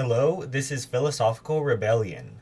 Hello, this is Philosophical Rebellion.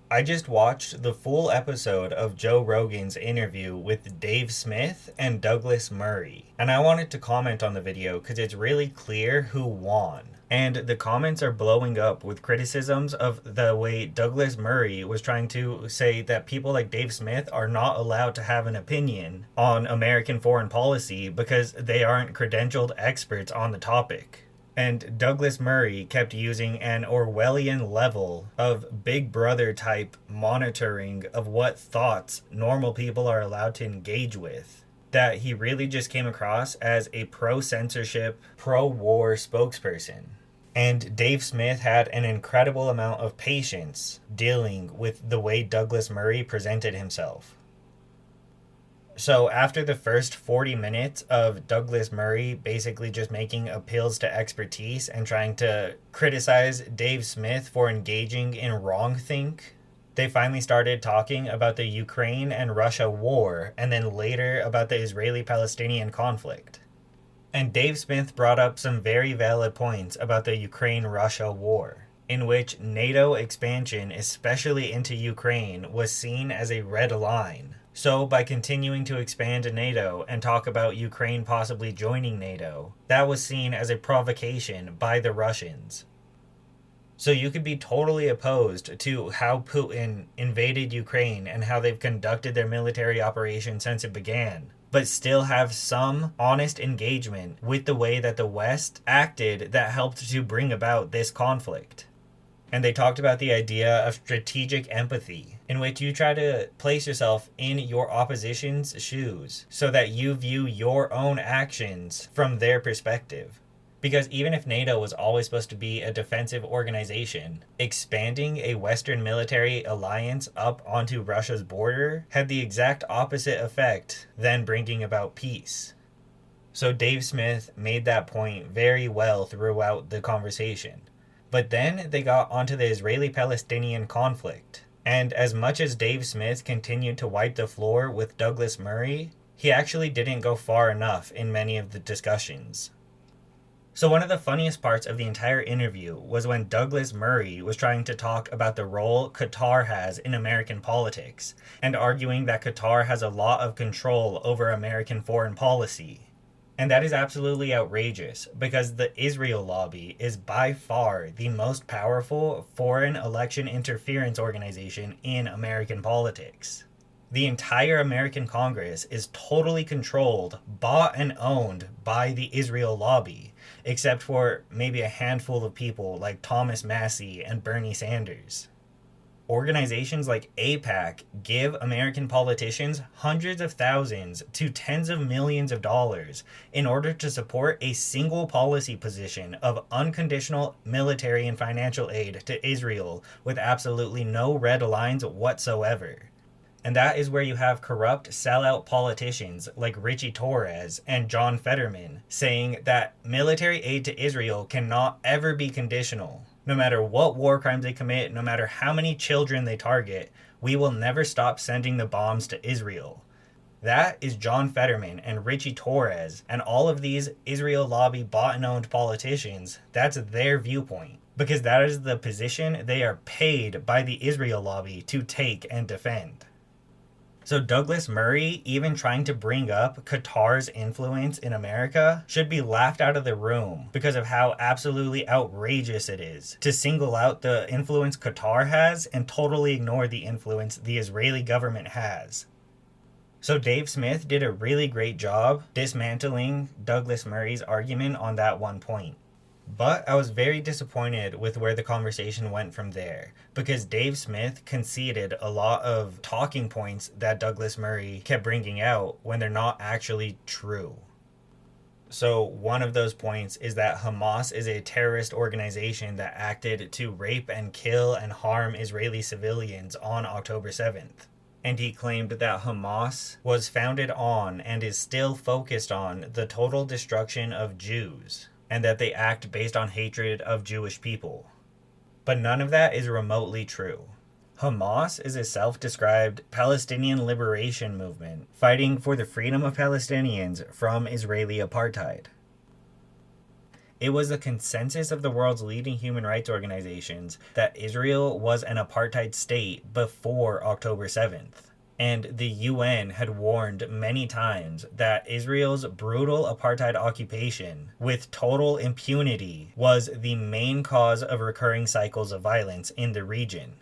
I just watched the full episode of Joe Rogan's interview with Dave Smith and Douglas Murray, and I wanted to comment on the video because it's really clear who won. And the comments are blowing up with criticisms of the way Douglas Murray was trying to say that people like Dave Smith are not allowed to have an opinion on American foreign policy because they aren't credentialed experts on the topic. And Douglas Murray kept using an Orwellian level of Big Brother type monitoring of what thoughts normal people are allowed to engage with, that he really just came across as a pro-censorship, pro-war spokesperson. And Dave Smith had an incredible amount of patience dealing with the way Douglas Murray presented himself. So after the first 40 minutes of Douglas Murray basically just making appeals to expertise and trying to criticize Dave Smith for engaging in wrongthink, they finally started talking about the Ukraine and Russia war, and then later about the Israeli-Palestinian conflict. And Dave Smith brought up some very valid points about the Ukraine-Russia war, in which NATO expansion, especially into Ukraine, was seen as a red line. So by continuing to expand NATO and talk about Ukraine possibly joining NATO, that was seen as a provocation by the Russians. So you could be totally opposed to how Putin invaded Ukraine and how they've conducted their military operation since it began, but still have some honest engagement with the way that the West acted that helped to bring about this conflict. And they talked about the idea of strategic empathy, in which you try to place yourself in your opposition's shoes so that you view your own actions from their perspective. Because even if NATO was always supposed to be a defensive organization, expanding a Western military alliance up onto Russia's border had the exact opposite effect than bringing about peace. So Dave Smith made that point very well throughout the conversation. But then they got onto the Israeli-Palestinian conflict. And as much as Dave Smith continued to wipe the floor with Douglas Murray, he actually didn't go far enough in many of the discussions. So one of the funniest parts of the entire interview was when Douglas Murray was trying to talk about the role Qatar has in American politics, and arguing that Qatar has a lot of control over American foreign policy. And that is absolutely outrageous, because the Israel lobby is by far the most powerful foreign election interference organization in American politics. The entire American Congress is totally controlled, bought and owned by the Israel lobby, except for maybe a handful of people like Thomas Massie and Bernie Sanders. Organizations like AIPAC give American politicians hundreds of thousands to tens of millions of dollars in order to support a single policy position of unconditional military and financial aid to Israel with absolutely no red lines whatsoever. And that is where you have corrupt sellout politicians like Richie Torres and John Fetterman saying that military aid to Israel cannot ever be conditional. No matter what war crimes they commit, no matter how many children they target, we will never stop sending the bombs to Israel. That is John Fetterman and Richie Torres and all of these Israel lobby bought and owned politicians. That's their viewpoint, because that is the position they are paid by the Israel lobby to take and defend. So Douglas Murray, even trying to bring up Qatar's influence in America, should be laughed out of the room because of how absolutely outrageous it is to single out the influence Qatar has and totally ignore the influence the Israeli government has. So Dave Smith did a really great job dismantling Douglas Murray's argument on that one point. But I was very disappointed with where the conversation went from there, because Dave Smith conceded a lot of talking points that Douglas Murray kept bringing out when they're not actually true. So one of those points is that Hamas is a terrorist organization that acted to rape and kill and harm Israeli civilians on October 7th. And he claimed that Hamas was founded on and is still focused on the total destruction of Jews, and that they act based on hatred of Jewish people. But none of that is remotely true. Hamas is a self-described Palestinian liberation movement fighting for the freedom of Palestinians from Israeli apartheid. It was the consensus of the world's leading human rights organizations that Israel was an apartheid state before October 7th. And the UN had warned many times that Israel's brutal apartheid occupation, with total impunity, was the main cause of recurring cycles of violence in the region.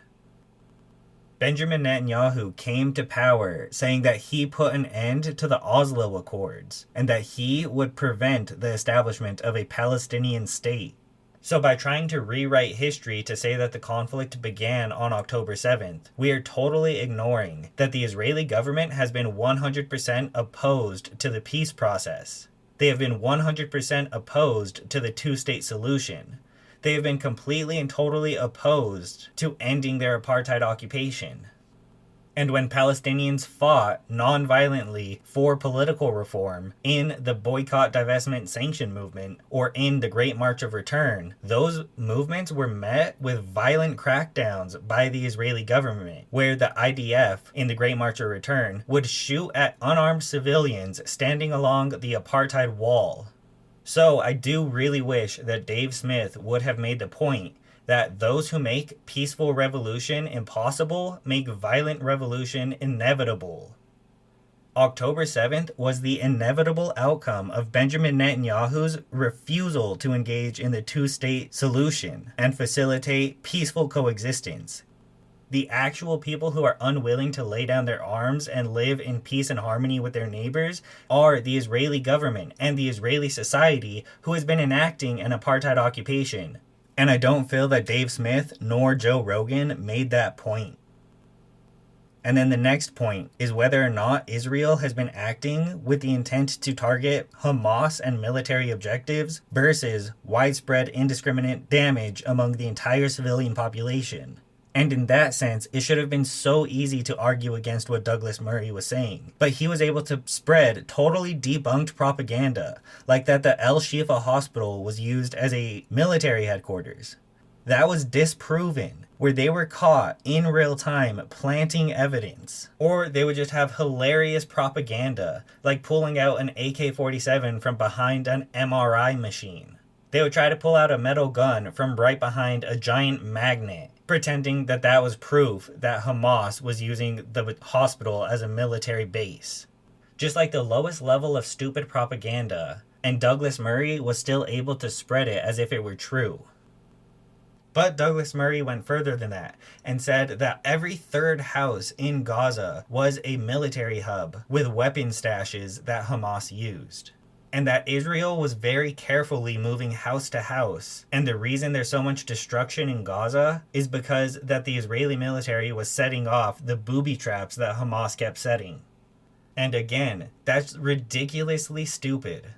Benjamin Netanyahu came to power saying that he put an end to the Oslo Accords and that he would prevent the establishment of a Palestinian state. So by trying to rewrite history to say that the conflict began on October 7th, we are totally ignoring that the Israeli government has been 100% opposed to the peace process. They have been 100% opposed to the two-state solution. They have been completely and totally opposed to ending their apartheid occupation. And when Palestinians fought non-violently for political reform in the boycott, divestment, sanction movement, or in the Great March of Return, those movements were met with violent crackdowns by the Israeli government, where the IDF in the Great March of Return would shoot at unarmed civilians standing along the apartheid wall. So I do really wish that Dave Smith would have made the point that those who make peaceful revolution impossible make violent revolution inevitable. October 7th was the inevitable outcome of Benjamin Netanyahu's refusal to engage in the two-state solution and facilitate peaceful coexistence. The actual people who are unwilling to lay down their arms and live in peace and harmony with their neighbors are the Israeli government and the Israeli society who has been enacting an apartheid occupation. And I don't feel that Dave Smith nor Joe Rogan made that point. And then the next point is whether or not Israel has been acting with the intent to target Hamas and military objectives versus widespread indiscriminate damage among the entire civilian population. And in that sense, it should have been so easy to argue against what Douglas Murray was saying. But he was able to spread totally debunked propaganda, like that the El Shifa hospital was used as a military headquarters. That was disproven, where they were caught in real time planting evidence. Or they would just have hilarious propaganda, like pulling out an AK-47 from behind an MRI machine. They would try to pull out a metal gun from right behind a giant magnet, pretending that that was proof that Hamas was using the hospital as a military base. Just like the lowest level of stupid propaganda, and Douglas Murray was still able to spread it as if it were true. But Douglas Murray went further than that and said that every third house in Gaza was a military hub with weapon stashes that Hamas used. And that Israel was very carefully moving house to house. And the reason there's so much destruction in Gaza is because that the Israeli military was setting off the booby traps that Hamas kept setting. And again, that's ridiculously stupid.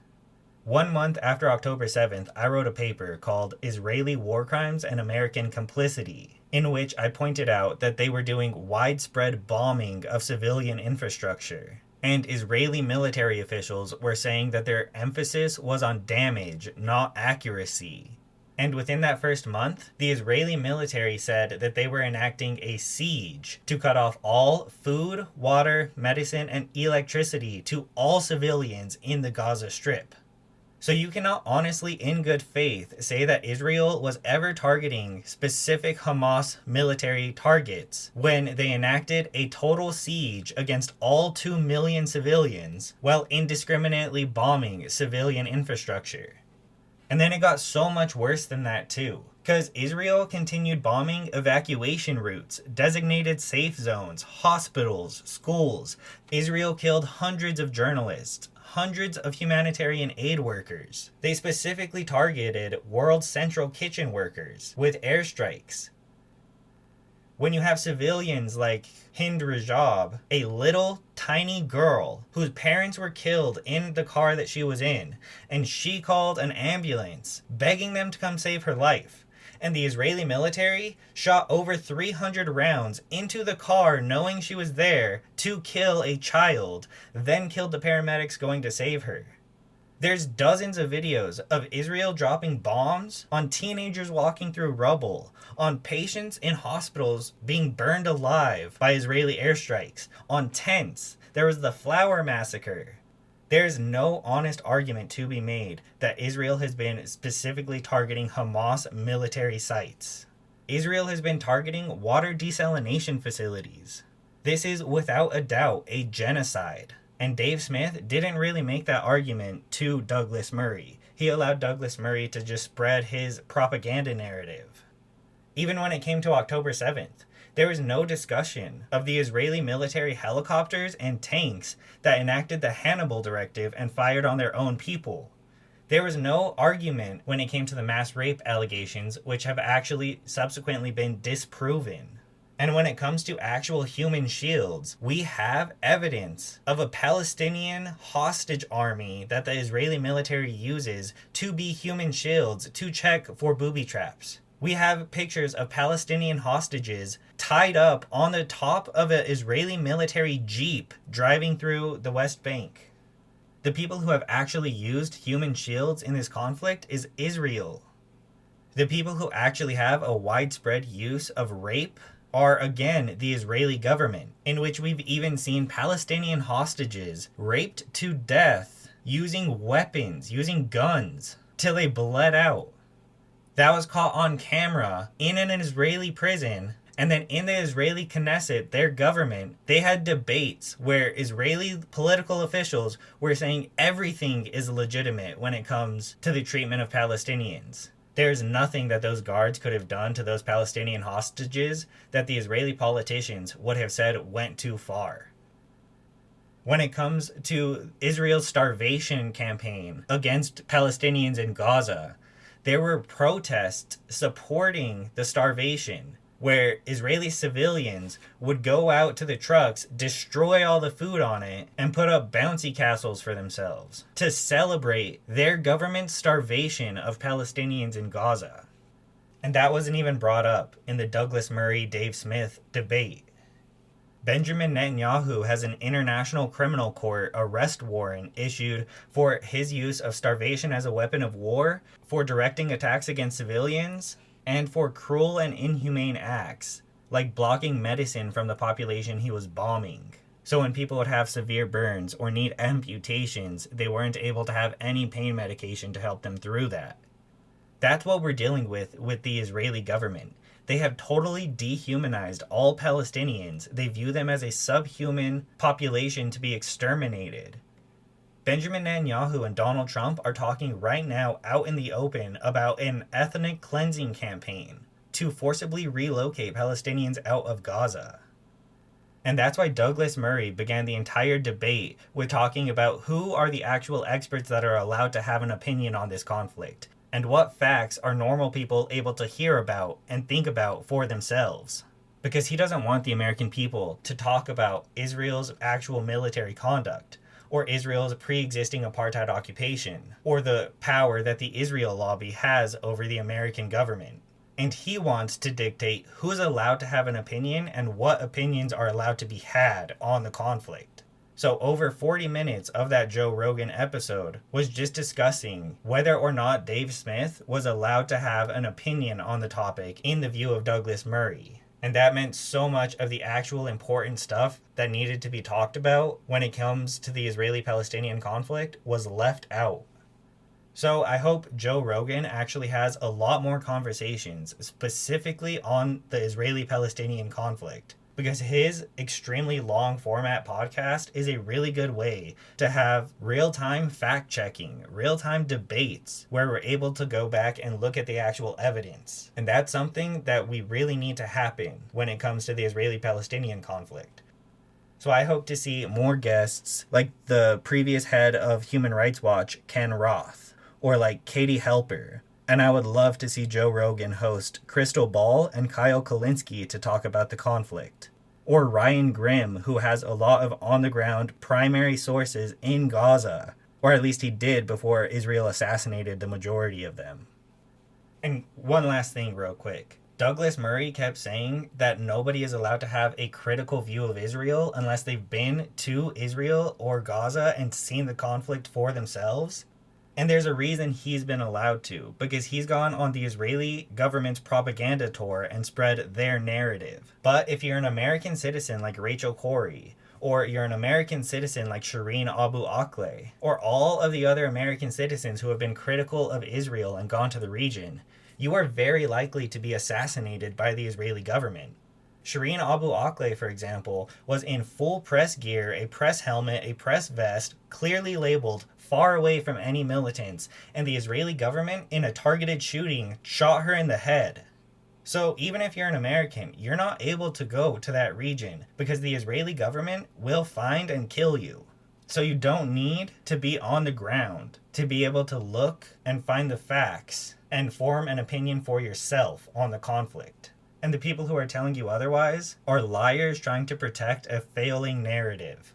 1 month after October 7th, I wrote a paper called Israeli War Crimes and American Complicity, in which I pointed out that they were doing widespread bombing of civilian infrastructure. And Israeli military officials were saying that their emphasis was on damage, not accuracy. And within that first month, the Israeli military said that they were enacting a siege to cut off all food, water, medicine, and electricity to all civilians in the Gaza Strip. So you cannot honestly, in good faith, say that Israel was ever targeting specific Hamas military targets when they enacted a total siege against all 2 million civilians while indiscriminately bombing civilian infrastructure. And then it got so much worse than that too, because Israel continued bombing evacuation routes, designated safe zones, hospitals, schools. Israel killed hundreds of journalists, hundreds of humanitarian aid workers. They specifically targeted World Central Kitchen workers with airstrikes. When you have civilians like Hind Rajab, a little tiny girl whose parents were killed in the car that she was in, and she called an ambulance begging them to come save her life. And the Israeli military shot over 300 rounds into the car knowing she was there to kill a child, then killed the paramedics going to save her. There's dozens of videos of Israel dropping bombs on teenagers walking through rubble, on patients in hospitals being burned alive by Israeli airstrikes, on tents. There was the flower massacre. There's no honest argument to be made that Israel has been specifically targeting Hamas military sites. Israel has been targeting water desalination facilities. This is without a doubt a genocide. And Dave Smith didn't really make that argument to Douglas Murray. He allowed Douglas Murray to just spread his propaganda narrative. Even when it came to October 7th, there was no discussion of the Israeli military helicopters and tanks that enacted the Hannibal Directive and fired on their own people. There was no argument when it came to the mass rape allegations, which have actually subsequently been disproven. And when it comes to actual human shields, we have evidence of a Palestinian hostage army that the Israeli military uses to be human shields to check for booby traps. We have pictures of Palestinian hostages tied up on the top of an Israeli military jeep driving through the West Bank. The people who have actually used human shields in this conflict is Israel. The people who actually have a widespread use of rape are, again, the Israeli government, in which we've even seen Palestinian hostages raped to death using weapons, using guns, till they bled out. That was caught on camera in an Israeli prison, and then in the Israeli Knesset, their government, they had debates where Israeli political officials were saying everything is legitimate when it comes to the treatment of Palestinians. There's nothing that those guards could have done to those Palestinian hostages that the Israeli politicians would have said went too far. When it comes to Israel's starvation campaign against Palestinians in Gaza, there were protests supporting the starvation, where Israeli civilians would go out to the trucks, destroy all the food on it, and put up bouncy castles for themselves to celebrate their government's starvation of Palestinians in Gaza. And that wasn't even brought up in the Douglas Murray-Dave Smith debate. Benjamin Netanyahu has an international criminal court arrest warrant issued for his use of starvation as a weapon of war, for directing attacks against civilians, and for cruel and inhumane acts, like blocking medicine from the population he was bombing. So when people would have severe burns or need amputations, they weren't able to have any pain medication to help them through that. That's what we're dealing with the Israeli government. They have totally dehumanized all Palestinians. They view them as a subhuman population to be exterminated. Benjamin Netanyahu and Donald Trump are talking right now out in the open about an ethnic cleansing campaign to forcibly relocate Palestinians out of Gaza. And that's why Douglas Murray began the entire debate with talking about who are the actual experts that are allowed to have an opinion on this conflict, and what facts are normal people able to hear about and think about for themselves. Because he doesn't want the American people to talk about Israel's actual military conduct, or Israel's pre-existing apartheid occupation, or the power that the Israel lobby has over the American government. And he wants to dictate who's allowed to have an opinion and what opinions are allowed to be had on the conflict. So over 40 minutes of that Joe Rogan episode was just discussing whether or not Dave Smith was allowed to have an opinion on the topic in the view of Douglas Murray. And that meant so much of the actual important stuff that needed to be talked about when it comes to the Israeli-Palestinian conflict was left out. So I hope Joe Rogan actually has a lot more conversations specifically on the Israeli-Palestinian conflict, because his extremely long format podcast is a really good way to have real-time fact-checking, real-time debates where we're able to go back and look at the actual evidence. And that's something that we really need to happen when it comes to the Israeli-Palestinian conflict. So I hope to see more guests like the previous head of Human Rights Watch, Ken Roth, or like Katie Helper. And I would love to see Joe Rogan host Crystal Ball and Kyle Kulinski to talk about the conflict. Or Ryan Grimm, who has a lot of on-the-ground primary sources in Gaza. Or at least he did before Israel assassinated the majority of them. And one last thing real quick. Douglas Murray kept saying that nobody is allowed to have a critical view of Israel unless they've been to Israel or Gaza and seen the conflict for themselves. And there's a reason he's been allowed to, because he's gone on the Israeli government's propaganda tour and spread their narrative. But if you're an American citizen like Rachel Corrie, or you're an American citizen like Shireen Abu Akleh, or all of the other American citizens who have been critical of Israel and gone to the region, you are very likely to be assassinated by the Israeli government. Shireen Abu Akleh, for example, was in full press gear, a press helmet, a press vest, clearly labeled far away from any militants, and the Israeli government, in a targeted shooting, shot her in the head. So even if you're an American, you're not able to go to that region because the Israeli government will find and kill you. So you don't need to be on the ground to be able to look and find the facts and form an opinion for yourself on the conflict. And the people who are telling you otherwise are liars trying to protect a failing narrative.